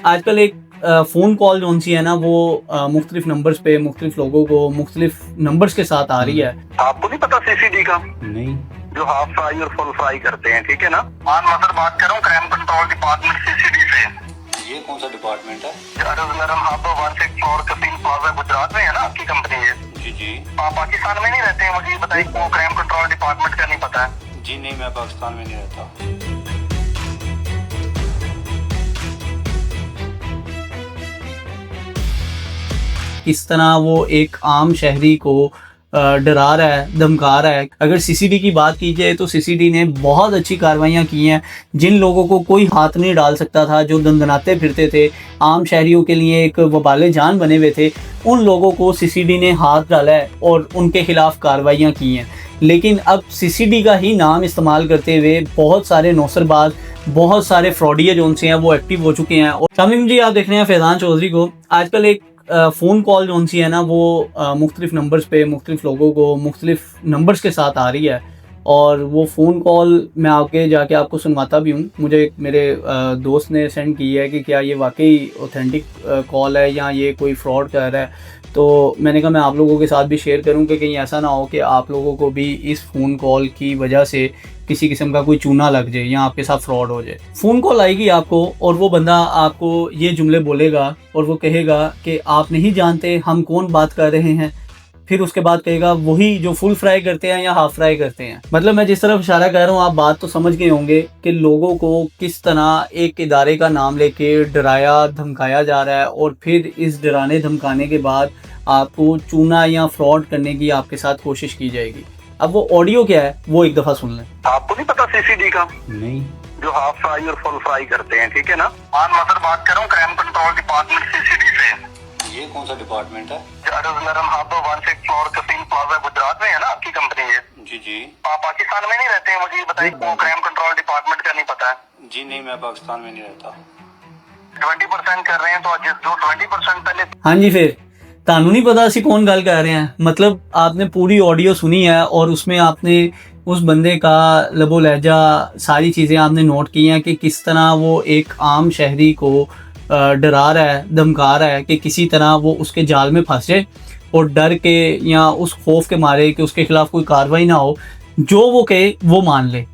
आजकल एक phone call जो सी है ना वो मुख्तलिफ नंबर्स पे मुख्तलिफ लोगों को मुख्तलिफ नंबर्स के साथ आ रही है। आपको नहीं पता सीसीडी का नहीं। जो हाफ फ्राई और फुल फ्राई करते हैं, ठीक है ना। मान मदर बात कर रहा हूँ क्राइम कंट्रोल डिपार्टमेंट सीसीडी से। ये कौन सा डिपार्टमेंट है? कसीम प्लाजा गुजरात में है ना आपकी कंपनी है। जी जी। आप पाकिस्तान में नहीं रहते हैं, मुझे ये बताइए वो क्राइम कंट्रोल डिपार्टमेंट का नहीं पता है? जी नहीं, मैं पाकिस्तान में नहीं रहता। किस तरह वो एक आम शहरी को डरा रहा है, धमका रहा है। अगर सीसीडी की बात की जाए तो सीसीडी ने बहुत अच्छी कार्रवाइयाँ की हैं। जिन लोगों को कोई हाथ नहीं डाल सकता था, जो दंदनाते फिरते थे, आम शहरियों के लिए एक वबाले जान बने हुए थे, उन लोगों को सीसीडी ने हाथ डाला है और उनके खिलाफ कार्रवाइयाँ की हैं। लेकिन अब सीसीडी का ही नाम इस्तेमाल करते हुए बहुत सारे नौसरबाज, बहुत सारे फ्रॉडिया जो से हैं वो एक्टिव हो चुके हैं। और शामिम जी, आप देख रहे हैं फैज़ान चौधरी को। आजकल एक फ़ोन कॉल जो सी है ना वो मुख्तलिफ नंबर्स पे मुख्तलिफ लोगों को मुख्तलिफ नंबर्स के साथ आ रही है। और वो फ़ोन कॉल मैं आगे जाके आपको सुनवाता भी हूँ। मुझे मेरे दोस्त ने सेंड की है कि क्या ये वाकई ऑथेंटिक कॉल है या ये कोई फ्रॉड कर रहा है। तो मैंने कहा मैं आप लोगों के साथ भी शेयर करूं कि कहीं ऐसा ना हो कि आप लोगों को भी इस फ़ोन कॉल की वजह से किसी किस्म का कोई चूना लग जाए या आपके साथ फ्रॉड हो जाए। फ़ोन कॉल आएगी आपको और वो बंदा आपको ये जुमले बोलेगा और वो कहेगा कि आप नहीं जानते हम कौन बात कर रहे हैं। फिर उसके बाद कहेगा वही जो फुल फ्राई करते हैं या हाफ फ्राई करते हैं। मतलब मैं जिस तरफ इशारा कर रहा हूँ आप बात तो समझ गए होंगे कि लोगों को किस तरह एक इदारे का नाम लेके डराया धमकाया जा रहा है और फिर इस डराने धमकाने के बाद आपको चूना या फ्रॉड करने की आपके साथ कोशिश की जाएगी। अब वो ऑडियो क्या है वो एक दफ़ा सुन लें। आपको नहीं पता सीसीडी का नहीं। जो हाफ फ्राई और फुल फ्राई करते हैं, ठीक है ना। मान मदर बात कर रहा हूँ क्राइम कंट्रोल डिपार्टमेंट सीसीडी से। ये कौन सा डिपार्टमेंट है? कसीम प्लाजा गुजरात में है ना आपकी कंपनी है। जी जी। आप पाकिस्तान में नहीं रहते हैं, मुझे ये बताइए वो क्राइम कंट्रोल डिपार्टमेंट का नहीं पता है? जी नहीं, मैं पाकिस्तान में नहीं रहता। 20% कर रहे हैं तो जो 20% पहले। हाँ जी, फिर तानू नहीं पता असी कौन गल कर रहे हैं। मतलब आपने पूरी ऑडियो सुनी है और उसमें आपने उस बंदे का लबो लहजा सारी चीज़ें आपने नोट की हैं कि किस तरह वो एक आम शहरी को डरा रहा है, धमका रहा है कि किसी तरह वो उसके जाल में फंस जाए और डर के या उस खौफ के मारे कि उसके खिलाफ कोई कार्रवाई ना हो, जो वो कहे वो मान ले।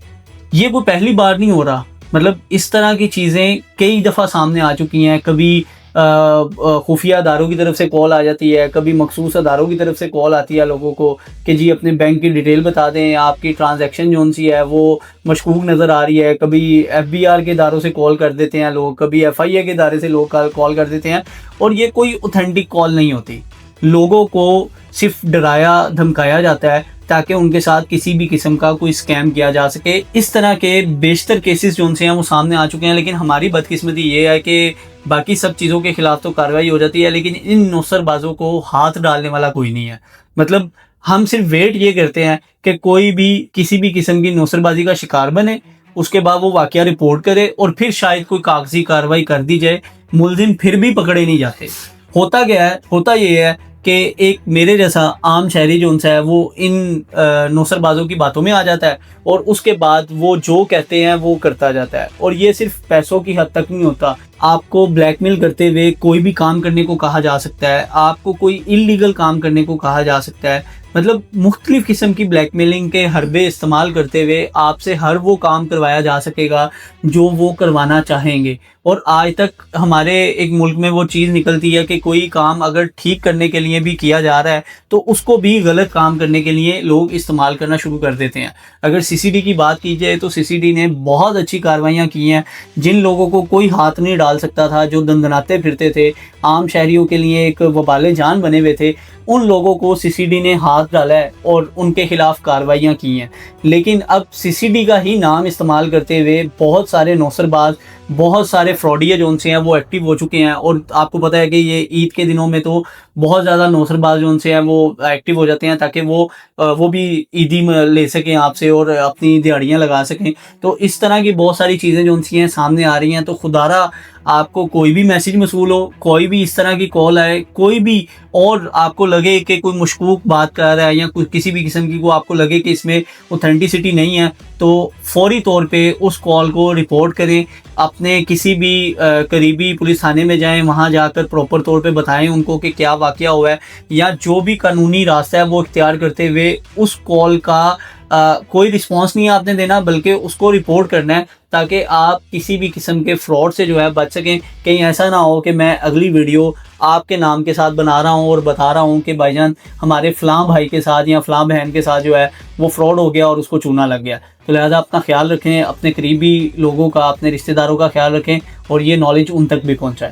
ये कोई पहली बार नहीं हो रहा। मतलब इस तरह की चीज़ें कई दफ़ा सामने आ चुकी हैं। कभी खुफिया अदारों की तरफ से कॉल आ जाती है, कभी मखसूस अदारों की तरफ से कॉल आती है लोगों को कि जी अपने बैंक की डिटेल बता दें, आपकी ट्रांजैक्शन जो सी है वो मशकूक नज़र आ रही है। कभी FBI के इदारों से कॉल कर देते हैं लोग, कभी FIA के इदारे से लोग कॉल कर देते हैं। और ये कोई ऑथेंटिक कॉल नहीं होती। लोगों को सिर्फ डराया धमकाया जाता है ताकि उनके साथ किसी भी किस्म का कोई स्कैम किया जा सके। इस तरह के बेशतर केसेस जो से हैं वो सामने आ चुके हैं। लेकिन हमारी बदकिस्मती ये है कि बाकी सब चीज़ों के खिलाफ तो कार्रवाई हो जाती है, लेकिन इन नौसरबाजों को हाथ डालने वाला कोई नहीं है। मतलब हम सिर्फ वेट ये करते हैं कि कोई भी किसी भी किस्म की नौसरबाजी का शिकार बने, उसके बाद वो वाकया रिपोर्ट करे और फिर शायद कोई कागजी कार्रवाई कर दी जाए। मुलजिम फिर भी पकड़े नहीं जाते। होता क्या है, होता ये है कि एक मेरे जैसा आम शहरी जो उनसे है वो इन नौसरबाजों की बातों में आ जाता है और उसके बाद वो जो कहते हैं वो करता जाता है। और ये सिर्फ पैसों की हद तक नहीं होता। आपको ब्लैकमेल करते हुए कोई भी काम करने को कहा जा सकता है, आपको कोई इलीगल काम करने को कहा जा सकता है। मतलब मुख्तलिफ किस्म की ब्लैकमेलिंग के हरबे इस्तेमाल करते हुए आपसे हर वो काम करवाया जा सकेगा जो वो करवाना चाहेंगे। और आज तक हमारे एक मुल्क में वो चीज़ निकलती है कि कोई काम अगर ठीक करने के लिए भी किया जा रहा है तो उसको भी गलत काम करने के लिए लोग इस्तेमाल करना शुरू कर देते हैं। अगर सीसीडी की बात की जाए तो सीसीडी ने बहुत अच्छी कार्रवाइयाँ की हैं। जिन लोगों को कोई हाथ नहीं डाल सकता था, जो दंदनाते फिरते थे, आम शहरियों के लिए एक वबाले जान बने हुए थे, उन लोगों को सीसीडी ने हाथ डाला है और उनके खिलाफ कार्रवाइयाँ की हैं। लेकिन अब सीसीडी का ही नाम इस्तेमाल करते हुए बहुत सारे नौसरबाज, बहुत सारे फ्रॉडिया जो से हैं वो एक्टिव हो चुके हैं। और आपको पता है कि ये ईद के दिनों में तो बहुत ज़्यादा नौसरबाज जो से हैं वो एक्टिव हो जाते हैं ताकि वो भी ईदी ले सकें आपसे और अपनी दिहाड़ियाँ लगा सकें। तो इस तरह की बहुत सारी चीज़ें जो सी हैं सामने आ रही हैं। तो खुदारा आपको कोई भी मैसेज मसूल हो, कोई भी इस तरह की कॉल आए, कोई भी और आपको लगे कि कोई मशकूक बात कर रहा है या किसी भी किस्म की को आपको लगे कि इसमें ऑथेंटिसिटी नहीं है, तो फौरी तौर पे उस कॉल को रिपोर्ट करें। अपने किसी भी करीबी पुलिस थाने में जाएं, वहां जाकर प्रॉपर तौर पे बताएं उनको कि क्या वाकया हुआ है, या जो भी कानूनी रास्ता है वो इख्तियार करते हुए उस कॉल का कोई रिस्पांस नहीं आपने देना, बल्कि उसको रिपोर्ट करना है, ताकि आप किसी भी किस्म के फ्रॉड से जो है बच सकें। कहीं ऐसा ना हो कि मैं अगली वीडियो आपके नाम के साथ बना रहा हूँ और बता रहा हूँ कि भाईजान हमारे फ़लाँ भाई के साथ या फ़लाँ बहन के साथ जो है वो फ्रॉड हो गया और उसको चूना लग गया। तो लिहाजा अपना ख्याल रखें, अपने करीबी लोगों का, अपने रिश्तेदारों का ख्याल रखें और ये नॉलेज उन तक भी पहुँचाएँ।